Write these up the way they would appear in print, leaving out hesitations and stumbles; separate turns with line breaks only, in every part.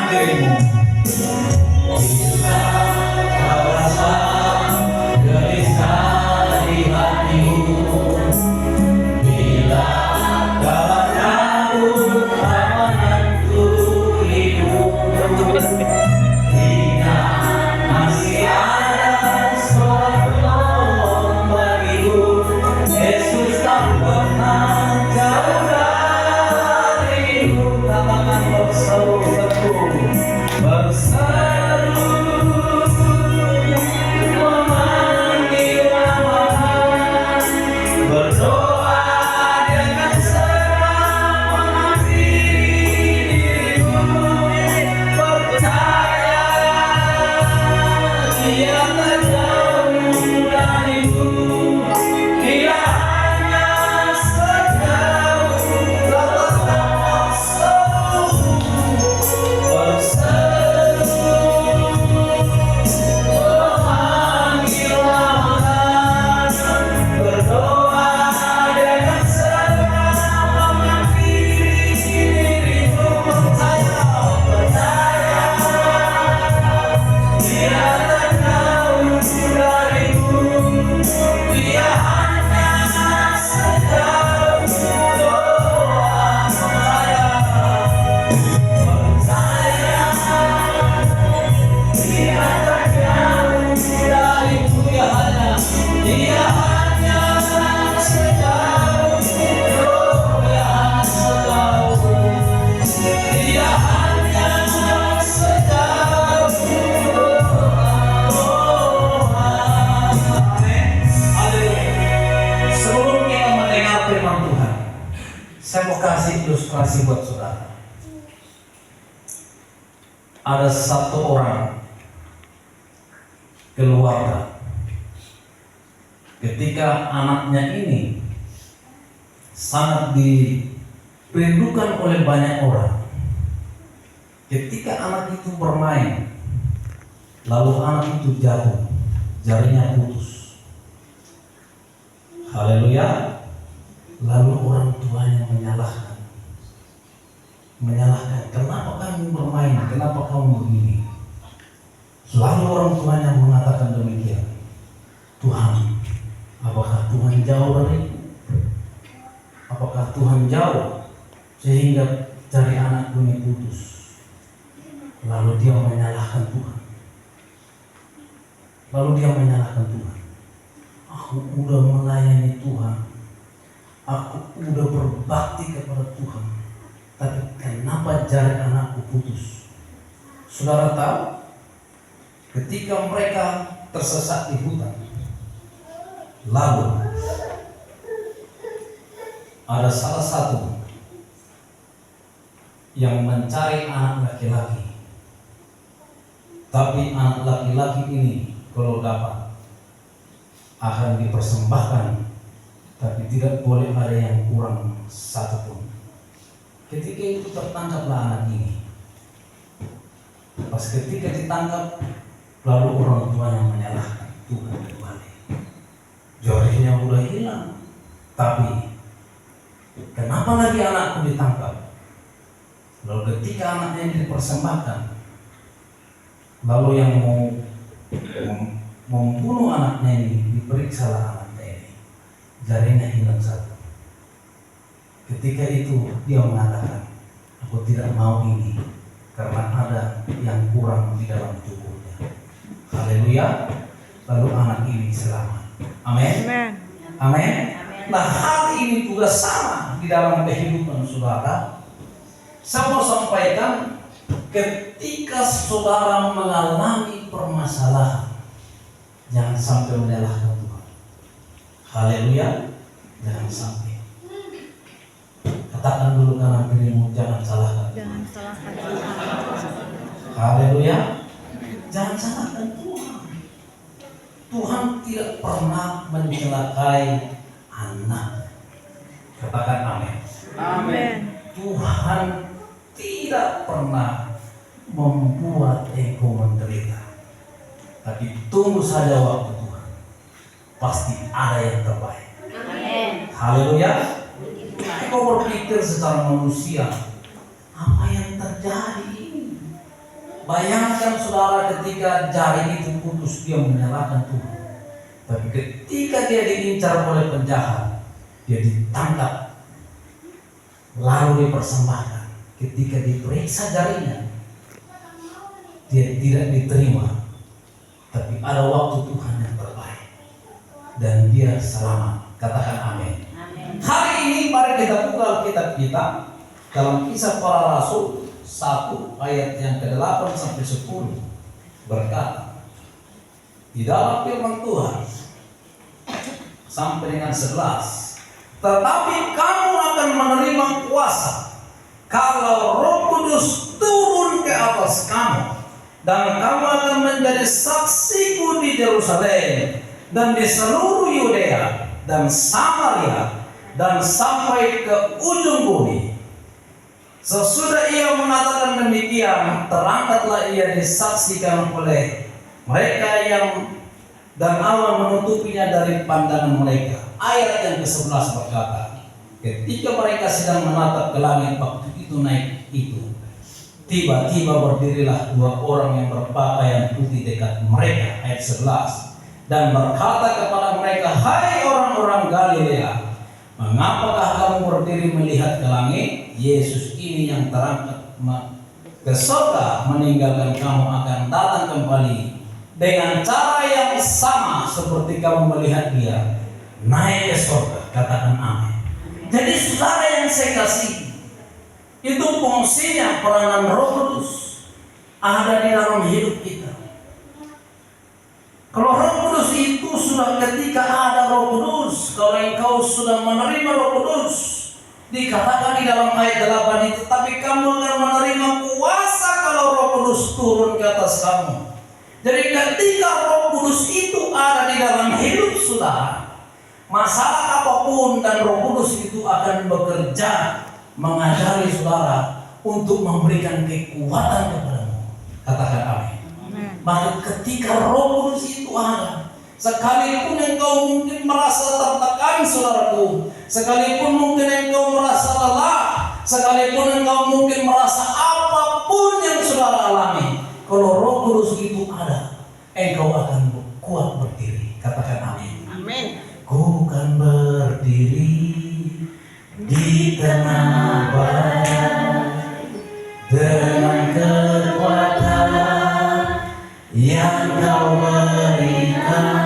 dirimu. Bila kau rasa gelisah di hatimu, bila kau ragu tak menentu hidupmu, ingat masih ada seorang penolong bagimu. Yesus tak pernah jauh darimu. Katakan berseru-seru, berseru memanggil nama, berdoa dengan serah mengakhiri dirimu. Percaya Dia tak jauh darimu, Dia hanya sejauh telapak seru. Berseru memanggil namanya, berdoa dengan serah mengakhiri dirimu. Percaya Dia tak jauh darimu, Dia hanya sejauh doa. Percaya Dia tak jauh darimu, Dia hanya sejauh doa. Dia hanya sejauh doa. Amin. Haleluya. Sebelum kita mendengar firman Tuhan, saya mau kasih ilustrasi buat saudara. Ada satu orang keluarga, ketika anaknya ini sangat dirindukan oleh banyak orang. Ketika anak itu bermain, lalu anak itu jatuh, jarinya putus. Haleluya. Lalu orang tuanya menyalahkan, kenapa kamu bermain, kenapa kamu begini. Lalu orang tuanya mengatakan demikian, Tuhan, apakah Tuhan jauh dariku? Apakah Tuhan jauh sehingga jari anakku ini putus? Lalu dia menyalahkan Tuhan. Aku udah melayani Tuhan, aku udah berbakti kepada Tuhan, tapi kenapa jari anakku putus? Saudara tahu, ketika mereka tersesat di hutan, lalu ada salah satu yang mencari anak laki-laki, tapi anak laki-laki ini kalau dapat akan dipersembahkan, tapi tidak boleh ada yang kurang satupun. Ketika itu tertangkaplah anak ini. Pas ketika ditangkap, lalu orang tuanya menyalahkan Tuhan kembali. Jarinya udah hilang, tapi kenapa lagi anakku ditangkap? Lalu ketika anaknya ini dipersembahkan, lalu yang mau membunuh anaknya ini diperiksa anaknya ini, jarinya hilang satu. Ketika itu dia mengatakan, aku tidak mau ini karena ada yang kurang di dalam tubuhnya. Haleluya. Lalu anak ini selamat. Amin. Amin. Nah, hal ini juga sama di dalam kehidupan saudara. Saya mau sampaikan, ketika saudara mengalami permasalahan, jangan sampai menyalahkan Tuhan. Haleluya. Jangan sampai. Katakan dulu kanan kirimu, jangan salahkan.
Jangan salahkan Tuhan.
Haleluya. Jangan salahkan Tuhan. Tuhan tidak pernah mencelakai anak. Katakan amin.
Amin.
Tuhan tidak pernah membuat ego menderita. Tapi tunggu saja waktu Tuhan. Pasti ada yang terbaik.
Amin.
Haleluya. Kau berpikir secara manusia, apa yang terjadi? Bayangkan saudara, ketika jari itu putus dia menyalahkan Tuhan. Tapi ketika dia diincar oleh penjahat, dia ditangkap, lalu dipersembahkan. Ketika diperiksa jarinya, dia tidak diterima. Tapi ada waktu Tuhan yang terbaik dan dia selamat. Katakan amin. Hari ini mari kita buka Alkitab kita dalam Kisah Para Rasul 1 ayat yang ke-8 sampai 10 berkata, di dalam firman Tuhan sampai dengan 11, tetapi kamu akan menerima kuasa kalau Roh Kudus turun ke atas kamu, dan kamu akan menjadi saksiku di Yerusalem dan di seluruh Yudea dan Samaria dan sampai ke ujung bumi. Sesudah ia mengatakan demikian, terangkatlah ia disaksikan oleh mereka dan awan menutupinya dari pandangan mereka. Ayat yang ke-11 berkata, ketika mereka sedang menatap ke langit waktu itu naik itu, tiba-tiba berdirilah dua orang yang berpakaian putih dekat mereka. Ayat 11, dan berkata kepada mereka, hai orang-orang Galilea, mengapakah kamu berdiri melihat ke langit? Yesus ini yang terangkat ke surga meninggalkan kamu akan datang kembali dengan cara yang sama seperti kamu melihat dia naik ke surga. Katakan amin. Jadi saudara yang saya kasih, itu fungsinya peranan Roh Kudus ada di dalam hidup kita. Kalau Roh Kudus itu sudah, ketika ada Roh Kudus, kalau engkau sudah menerima Roh Kudus, dikatakan di dalam ayat 8 itu, tapi kamu akan menerima kuasa kalau Roh Kudus turun ke atas kamu. Jadi ketika Roh Kudus itu ada di dalam hidup saudara, masalah apapun dan Roh Kudus itu akan bekerja mengajari saudara untuk memberikan kekuatan kepadamu. Katakan amin. Maka ketika Roh Kudus itu ada, sekalipun engkau mungkin merasa tertekan saudaraku, sekalipun mungkin engkau merasa lelah, sekalipun engkau mungkin merasa apapun yang saudara alami, kalau Roh Kudus itu ada, engkau akan kuat berdiri. Katakan amin.
Amin.
Ku kan berdiri di tengah badai dengan kekuatan yang kau berikan,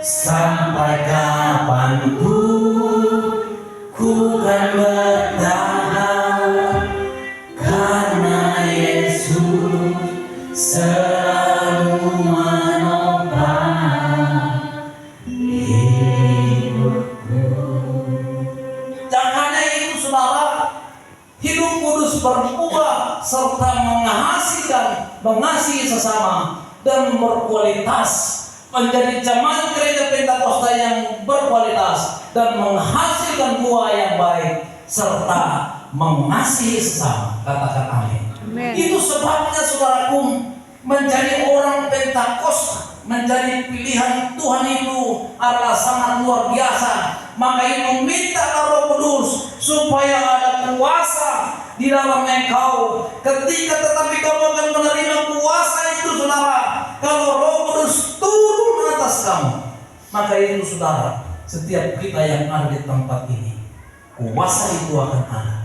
sampai kapanpun ku kan bertahan, karena Yesus selalu menopang hidupku. Jangan itu saudara, hidup kudus berubah serta mengasihi sesama dan berkualitas, menjadi jemaat gereja Pentakosta yang berkualitas dan menghasilkan buah yang baik serta mengasihi sesama. Katakan amin.
Amin.
Itu sebabnya saudaraku, menjadi orang Pentakosta, menjadi pilihan Tuhan itu adalah sangat luar biasa. Maka itu minta Roh Kudus supaya ada kuasa di dalam engkau. Tetapi kamu akan menerima kuasa itu saudara kalau Roh Kudus turun atas kamu. Maka itu saudara, setiap kita yang ada di tempat ini, kuasa itu akan ada.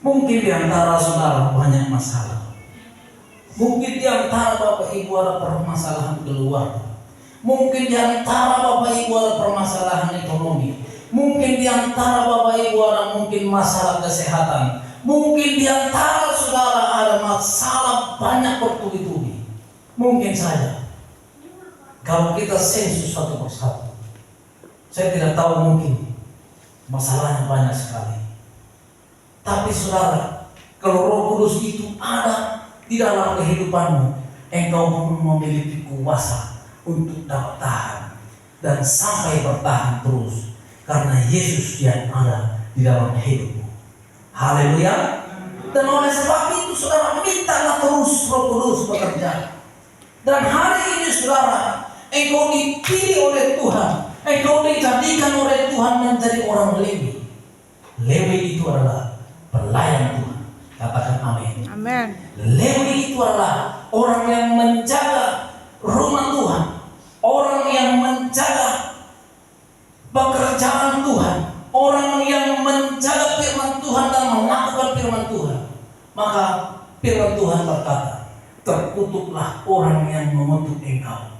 Mungkin di antara saudara banyak masalah, mungkin di antara Bapak Ibu ada permasalahan keluarga, mungkin di antara Bapak Ibu ada permasalahan ekonomi, mungkin di antara Bapak Ibu ada mungkin masalah kesehatan, mungkin di antara saudara ada masalah banyak bertubi-tubi. Mungkin saja kalau kita sensus satu persatu, saya tidak tahu, mungkin masalahnya banyak sekali. Tapi saudara, kalau Roh Kudus itu ada di dalam kehidupanmu, engkau memiliki kuasa untuk dapat tahan dan sampai bertahan terus, karena Yesus yang ada di dalam hidupmu. Haleluya. Dan oleh sebab itu saudara, mintalah terus Roh Kudus bekerja. Dan hari ini saudara, engkau dipilih oleh Tuhan, engkau dijadikan oleh Tuhan menjadi orang Lewi. Lewi itu adalah pelayan Tuhan. Katakan amin.
Amin.
Lewi itu adalah orang yang menjaga rumah Tuhan, orang yang menjaga pekerjaan Tuhan, orang yang menjaga firman Tuhan dan melakukan firman Tuhan. Maka firman Tuhan berkata, terkutuklah orang yang mengutuk engkau,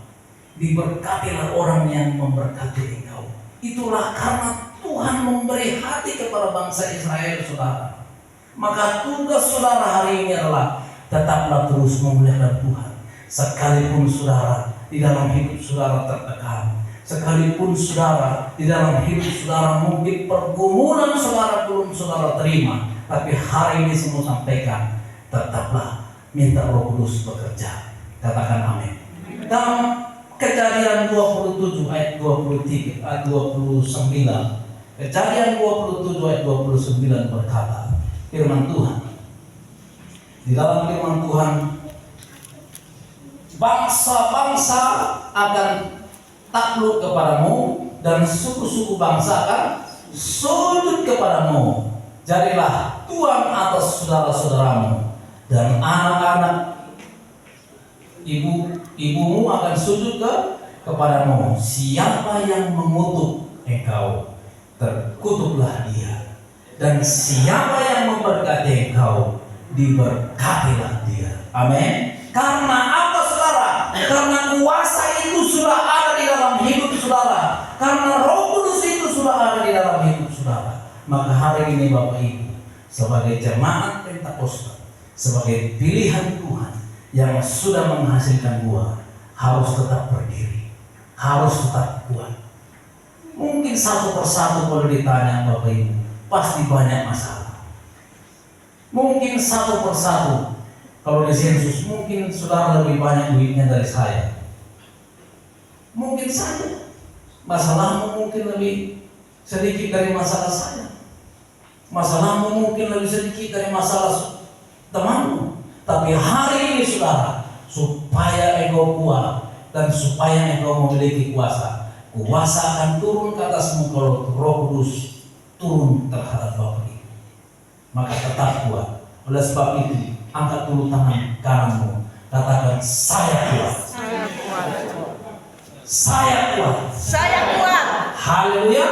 diberkatilah orang yang memberkati engkau. Itulah karena Tuhan memberi hati kepada bangsa Israel, saudara. Maka tugas saudara hari ini adalah tetaplah terus memuliakan Tuhan. Sekalipun saudara di dalam hidup saudara tertekan, sekalipun saudara di dalam hidup saudara mungkin pergumulan saudara belum saudara terima, tapi hari ini semua sampaikan, tetaplah minta Roh Kudus bekerja. Katakan amin. Dalam Kejadian 27 ayat 23 ayat 29, Kejadian 27 ayat 29 berkata, firman Tuhan, di dalam firman Tuhan, bangsa-bangsa akan takluk kepadamu dan suku-suku bangsa akan sujud kepadamu. Jadilah tuan atas saudara-saudaramu, dan anak-anak ibumu akan sujud kepadamu. Siapa yang mengutuk engkau, terkutuklah dia, dan siapa yang memberkati engkau, diberkatilah dia. Amin. Karena apa, saudara? Karena kuasa itu sudah ada di dalam hidup saudara, karena Roh Kudus itu sudah ada di dalam hidup saudara. Maka hari ini Bapak Ibu, sebagai jemaat Pentakosta, sebagai pilihan Tuhan yang sudah menghasilkan buah, harus tetap berdiri, harus tetap kuat. Mungkin satu persatu kalau ditanya Bapak Ibu, pasti banyak masalah. Mungkin satu persatu kalau disensus, mungkin saudara lebih banyak duitnya dari saya. Mungkin saja masalahmu mungkin lebih sedikit dari masalah saya. Masalahmu mungkin lebih sedikit dari masalah temanmu. Tapi hari ini saudara, supaya engkau kuat dan supaya engkau memiliki kuasa, kuasa akan turun ke atasmu kalau Roh Kudus turun terhadap Bapak Ibu. Maka tetap kuat. Oleh sebab itu, angkat dulu tangan kananmu, katakan, saya kuat.
Saya kuat.
Saya kuat.
Saya kuat.
Haleluya.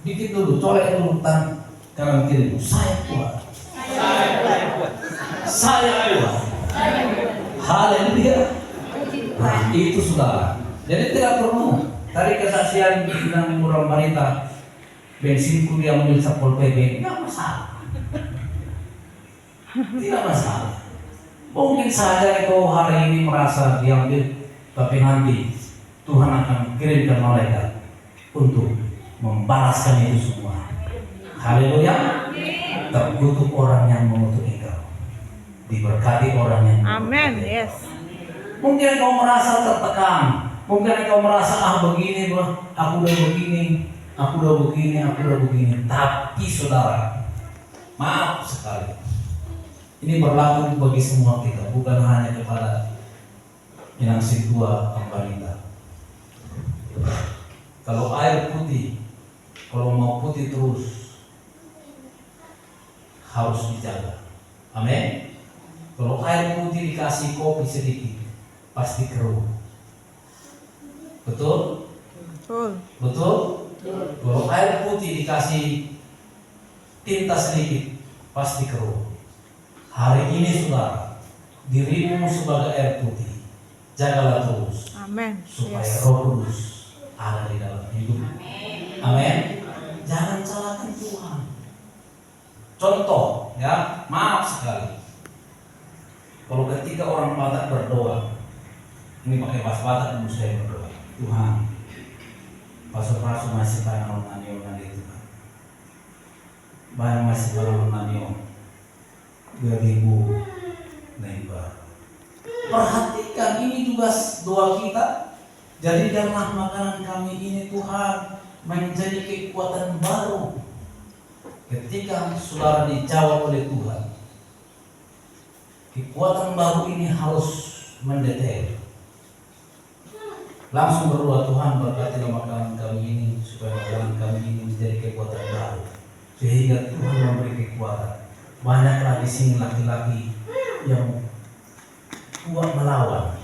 Dikit dulu, colek dulu tangan kanan kirimu. Saya kuat. Saya kuat. Haleluya. Nah, itu saudara. Jadi tidak perlu. Tadi kesaksian bilang orang wanita bensinku dia ambil Satpol PP, tidak masalah. Tidak masalah. Mungkin saja kau hari ini merasa diambil, tapi nanti Tuhan akan kirimkan malaikat untuk membalaskan itu semua. Haleluya. Terkutuk orang yang mengutuk engkau, diberkati orang yang
Amin. Yes.
Mungkin kau merasa tertekan, mungkin kau merasa begini, aku udah begini, aku udah begini. Tapi saudara, maaf sekali, ini berlaku bagi semua kita, bukan hanya kepada yang si tua wanita. Kalau air putih, kalau mau putih terus, harus dijaga. Amin. Kalau air putih dikasih kopi sedikit, pasti keruh. Betul? Betul? Kalau air putih dikasih tinta sedikit, pasti keruh. Hari ini saudara, dirimu sebagai air putih, jagalah terus.
Amin.
Supaya
Yes.
Roh Kudus ada di dalam hidup. Amin. Jangan salahkan Tuhan. Contoh, ya, maaf sekali. Kalau ketika orang Batak berdoa, ini pakai bahasa Batak dulu saya berdoa. Tuhan, pastor-pastor masih banyak nanion itu kan. Banyak masih banyak nanion. 2000 naibar. Perhatikan, ini juga doa kita. Jadikanlah makanan kami ini Tuhan menjadi kekuatan baru. Ketika saudara dijawab oleh Tuhan, kekuatan baru ini harus mendetail. Langsung berdoa, Tuhan berkatilah makanan kami ini supaya makanan kami ini menjadi kekuatan baru, sehingga Tuhan memberi kekuatan banyaklah di sini laki-laki yang kuat melawan,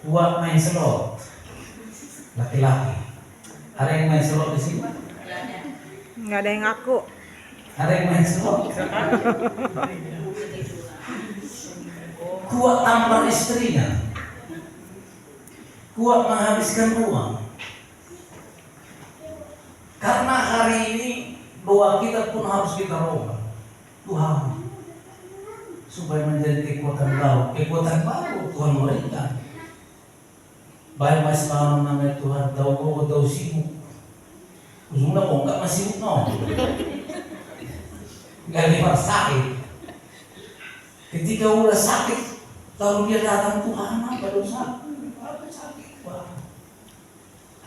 kuat main slot. Laki-laki, ada yang main slot di sini?
Nggak ada yang ngaku.
Ada yang main slot? Kuat tampar istrinya, kuat menghabiskan uang. Karena hari ini doa kita pun harus kita roba. Tuhan, supaya menjadi kekuatan baru Tuhan berikan. Baik mas malam namanya Tuhan tahu kau tahu sibuk. Ujungnya kok nggak masih sibuk no. Nggak lewat sakit. Ketika udah sakit, lalu dia datang Tuhan apa dosa? Aku sakit, Tuhan.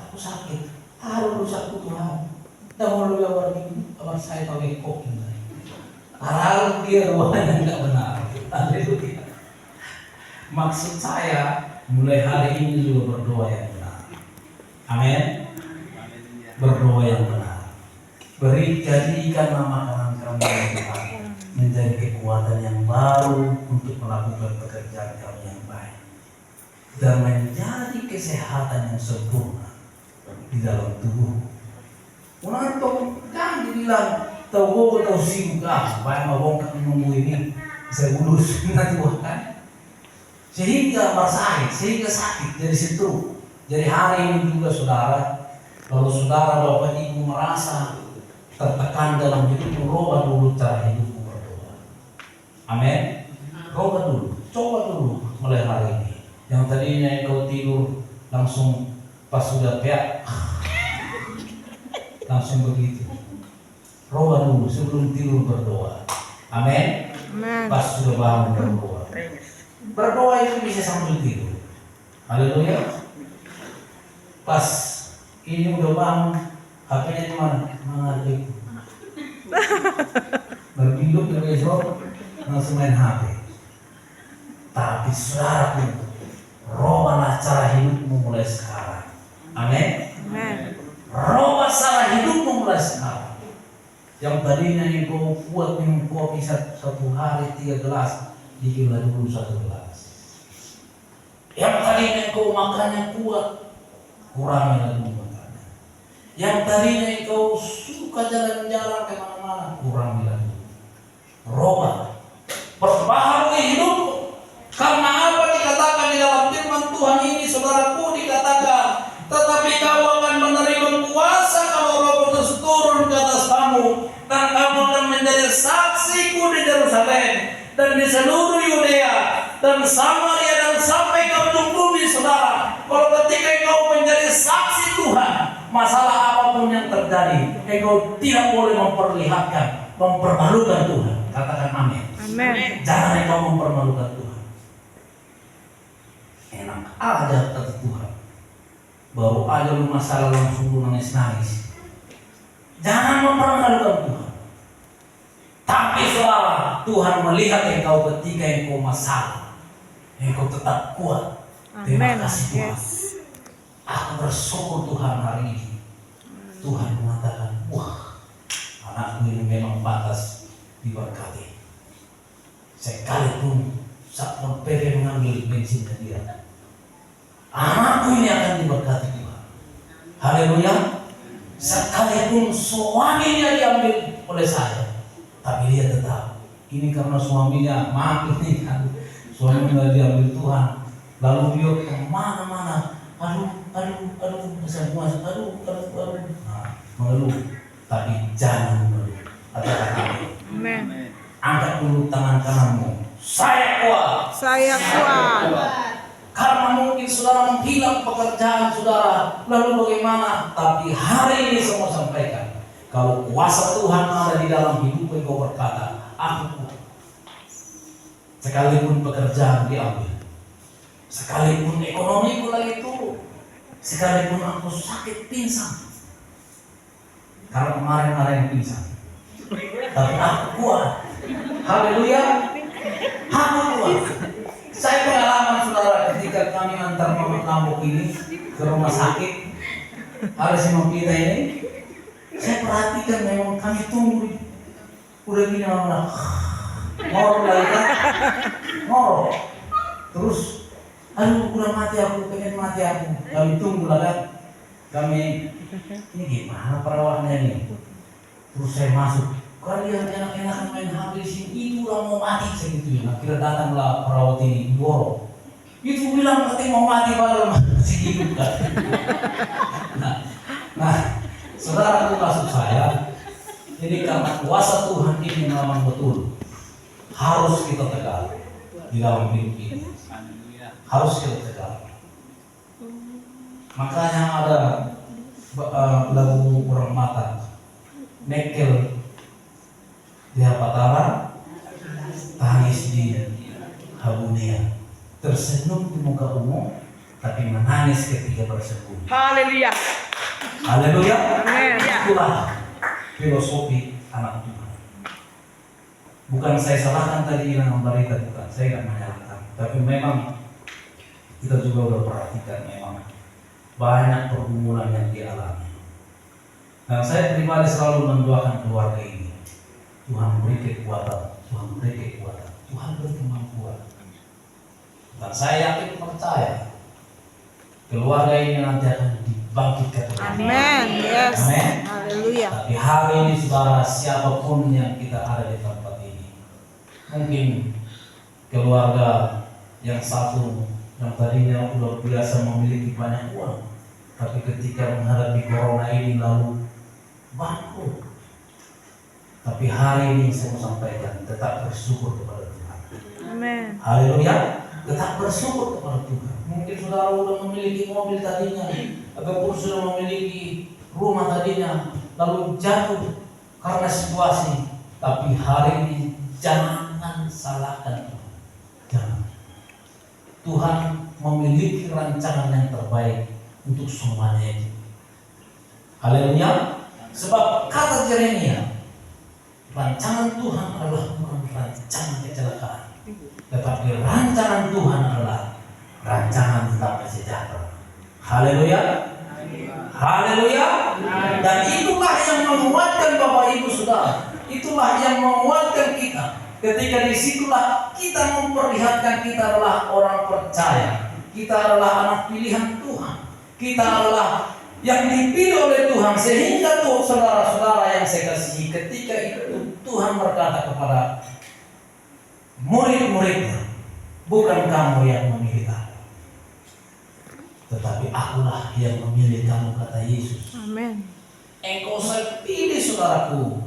Aku sakit. Haru dosaku Tuhan. Dan mau lu jawab ini, apa saya tahu kok ini. Haru dia ruangan nggak benar. Haleluya. Maksud saya mulai hari ini juga berdoa yang benar. Amin. Berdoa yang benar. Jadikan nama kanan kami yang Tuhan menjadi kekuatan yang baru untuk melakukan pekerjaan kami yang baik dan menjadi kesehatan yang sempurna di dalam tubuh. Orang tuh kan dibilang tahu sibuk supaya mabongkak menunggu ini saya ulus nanti kan sehingga sakit, sehingga sakit dari situ. Jadi hari ini juga saudara, kalau saudara bapak ibu merasa tertekan dalam hidup, roba dulu cara hidup berdoa. Amin. Roba dulu, coba dulu mulai hari ini. Yang tadinya kau tidur langsung pas sudah peak langsung begitu. Roba dulu sebelum tidur berdoa. Amin. Pas sudah bangun berdoa. Berdoa itu bisa sambil tidur. Haleluya. Pas ini udah bangun, HP-nya di mana? Mengalir. Berpinduk ke besok langsung main HP. Tapi saudaraku, robalah cara hidupmu mulai sekarang. Amin. Roba cara hidupmu mulai sekarang. Yang tadinya engkau buat minum kopi satu hari 3 gelas, bikinlah dulu 1 gelas. Yang tadinya engkau makannya kuat, kurangilah dulu makannya. Yang tadinya engkau suka jalan-jalan kemana-mana, kurangilah dulu. Roba, perbaharui hidupmu. Karena apa dikatakan di dalam firman Tuhan ini, saudaraku, dikatakan, tetapi kamu akan menerima kuasa kalau Roh Kudus turun ke atas kamu, dan kamu akan menjadi saksiku di Yerusalem dan di seluruh Yudea dan Samaria dan sampai ke ujung bumi. Saudara, kalau ketika engkau menjadi saksi Tuhan, masalah apapun yang terjadi, engkau tidak boleh mempermalukan Tuhan. Katakan amin.
Amin.
Jangan engkau mempermalukan Tuhan. Enak aja kata Tuhan, baru aja lu masalah langsung lu nangis-nangis. Jangan mempermalukan Tuhan. Tapi saudara, Tuhan melihat engkau ketika engkau masalah, engkau tetap kuat. Terima kasih Tuhan.
Yes.
Aku bersyukur Tuhan hari ini. Tuhan mengatakan, wah, anakku ini memang pantas diberkati. Sekalipun Satpol PP mengambil bensinnya dia, anakku ini akan diberkati Tuhan. Haleluya. Sekalipun suaminya diambil oleh saya, tapi dia tetap. Ini karena suaminya, maaf ini kan, suaminya diambil Tuhan. Lalu dia kemana-mana, aduh, nah, mengeluh. Tapi jangan mengeluh. Katakan amin. Angkat dulu tangan kananmu. Saya kuat.
Saya kuat.
Karena mungkin saudara menghilang pekerjaan saudara, lalu bagaimana? Tapi hari ini semua sampaikan, kalau kuasa Tuhan ada di dalam hidup engkau berkata, aku kuat. Sekalipun pekerjaan diambil, sekalipun ekonomiku lagi turun, sekalipun aku sakit pingsan, karena kemarin pingsan, tapi aku kuat. Haleluya. Aku kuat. Saya pengalaman saudara ketika kami antar Mama Lambok ini ke rumah sakit, ada si Mama kita ini, saya perhatikan memang kami tunggu Udah gini orang ngorok lagi kan, ngorok. Terus, aduh udah mati aku, pengen mati aku. Kami tunggu lah kan. Kami, ini gimana perawahannya nih? Terus saya masuk. Kalian enak-enakan main HP di sini, itu orang mau mati segitu ya. Akhirnya datanglah perawat ini, borong. Itu bilang katanya mau mati padahal masih hidup kan. Nah, saudara itu maksud saya, ini karena kuasa Tuhan ini memang betul harus kita tegar di dalam hidup ini. Harus kita tegar. Makanya ada lagu orang mata, Nekel di Hapatara, tangis di Habunia, tersenyum di muka umum, tapi menangis ketika bersembunyi.
Haleluya.
Haleluya.
Amin.
Itulah filosofi anak Tuhan. Bukan saya salahkan tadi yang memberita, bukan saya tidak menyalahkan, tapi memang kita juga sudah perhatikan memang banyak pergumulan yang dialami. Dan saya pribadi selalu mendoakan keluarga ini. Tuhan beri kekuatan, Tuhan beri kekuatan, Tuhan beri kemampuan. Dan saya yakin percaya keluarga ini nanti akan dibangkitkan.
Amin. Yes.
Amin.
Haleluya.
Tapi hari ini saudara, siapapun yang kita ada di tempat ini, mungkin keluarga yang satu yang tadinya udah biasa memiliki banyak uang, tapi ketika menghadapi corona ini lalu bangkrut. Tapi hari ini saya mau sampaikan, tetap bersyukur kepada Tuhan.
Amin.
Haleluya. Tetap bersyukur kepada Tuhan. Mungkin saudara sudah memiliki mobil tadinya, ataupun sudah memiliki rumah tadinya, lalu jatuh karena situasi. Tapi hari ini jangan salahkan Tuhan. Jangan. Tuhan memiliki rancangan yang terbaik untuk semuanya itu. Haleluya. Sebab kata Yeremia, rancangan Tuhan adalah bukan rancangan kecelakaan, tetapi rancangan Tuhan adalah rancangan damai sejahtera. Haleluya. Haleluya. Dan itulah yang menguatkan Bapak Ibu Saudara. Itulah yang menguatkan kita. Ketika disitulah kita memperlihatkan kita adalah orang percaya. Kita adalah anak pilihan Tuhan. Kita adalah yang dipilih oleh Tuhan, sehingga tuh saudara-saudara yang saya kasihi, ketika itu Tuhan berkata kepada murid-muridnya, bukan kamu yang memilih aku, tetapi akulah yang memilih kamu, kata Yesus.
Amin.
Engkau saya pilih saudaraku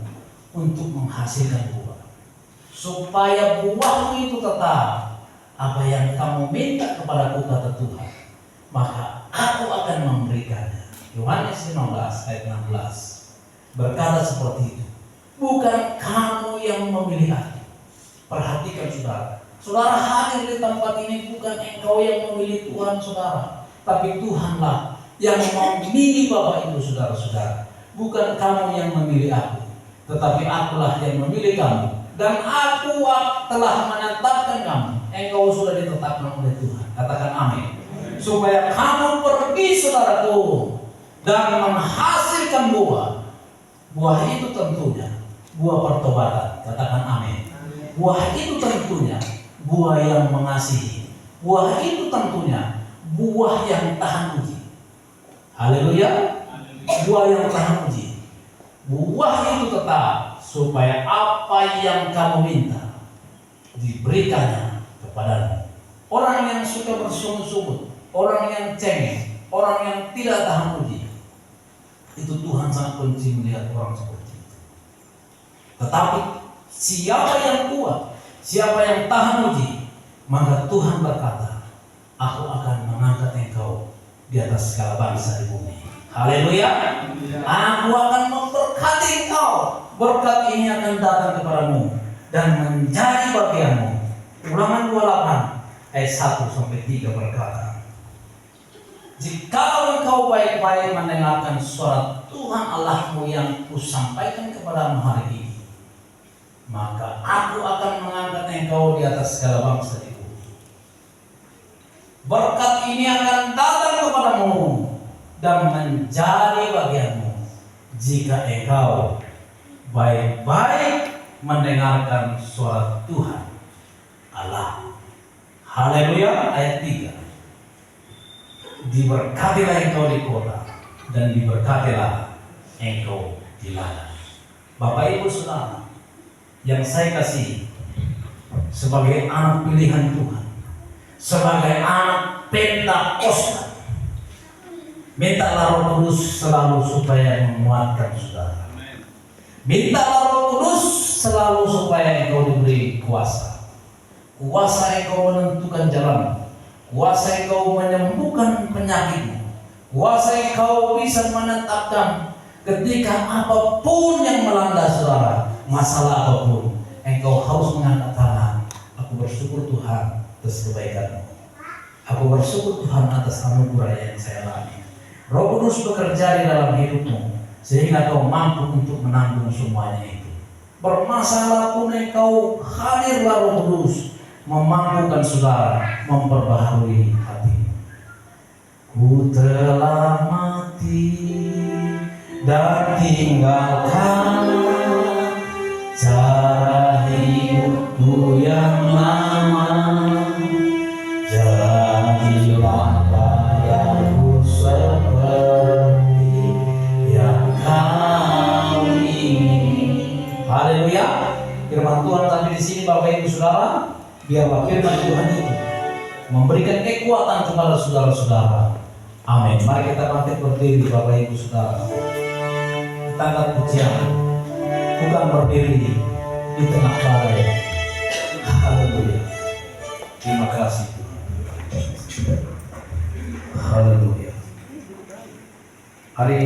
untuk menghasilkan buah, supaya buahmu itu tetap apa yang kamu minta kepadaku, kata Tuhan, maka aku akan memberikannya. Yohanes 15 ayat 16 berkata seperti itu. Bukan kamu yang memilih aku. Perhatikan saudara. Saudara hadir di tempat ini bukan engkau yang memilih Tuhan saudara, tapi Tuhanlah yang memilih Bapak Ibu saudara-saudara. Bukan kamu yang memilih aku, tetapi akulah yang memilih kamu. Dan aku telah menetapkan kamu. Engkau sudah ditetapkan oleh Tuhan. Katakan amin. Supaya kamu pergi saudaraku dan menghasilkan buah. Buah itu tentunya buah pertobatan. Katakan amin. Buah itu tentunya buah yang mengasihi. Buah itu tentunya buah yang tahan uji. Haleluya. Buah yang tahan uji. Buah itu tetap supaya apa yang kamu minta diberikannya kepadamu. Orang yang suka bersungut-sungut, orang yang cengeng, orang yang tidak tahan uji, itu Tuhan sangat benci melihat orang seperti itu. Tetapi siapa yang kuat, siapa yang tahan uji, maka Tuhan berkata, aku akan mengangkat engkau di atas segala bangsa di bumi. Haleluya. Aku akan memberkati engkau. Berkat ini akan datang kepadamu dan menjadi bagianmu. Ulangan 28 ayat 1 sampai 3 berkata, jikalau engkau baik-baik mendengarkan suara Tuhan Allahmu yang kusampaikan kepadamu hari ini, maka aku akan mengangkat engkau di atas segala bangsa di bumi. Berkat ini akan datang kepadamu dan menjadi bagianmu jika engkau baik-baik mendengarkan suara Tuhan Allah. Haleluya. Ayat 3. Diberkatilah engkau di kota dan diberkatilah engkau di ladang. Bapak Ibu Saudara yang saya kasih, sebagai anak pilihan Tuhan, sebagai anak Pentakosta, mintalah Roh Kudus selalu supaya menguatkan saudara. Mintalah Roh Kudus selalu supaya engkau diberi kuasa. Kuasa engkau menentukan jalan, kuasa engkau menyembuhkan penyakitmu, kuasa engkau bisa menetapkan ketika apapun yang melanda saudara, masalah apapun, engkau harus mengangkat tangan. Aku bersyukur Tuhan atas kebaikan-Mu. Aku bersyukur Tuhan atas anugerah yang saya alami. Roh Kudus bekerja di dalam hidupmu sehingga kau mampu untuk menanggung semuanya itu. Bermasalah pun engkau hadirlah Roh Kudus memampukan saudara memperbaharui hati. Ku telah mati dan tinggalkan cara hidupku yang lama. Jadilah bayanganku seperti yang kau ingin. Haleluya. Firman Tuhan tadi di sini Bapak Ibu Saudara, biarlah firman Tuhan itu memberikan kekuatan kepada saudara-saudara. Amin. Mari kita bangkit berdiri Bapak Ibu Saudara. Kita angkat pujian, bukan berdiri di tengah badai. Haleluya. Terima kasih Tuhan. Haleluya. Hari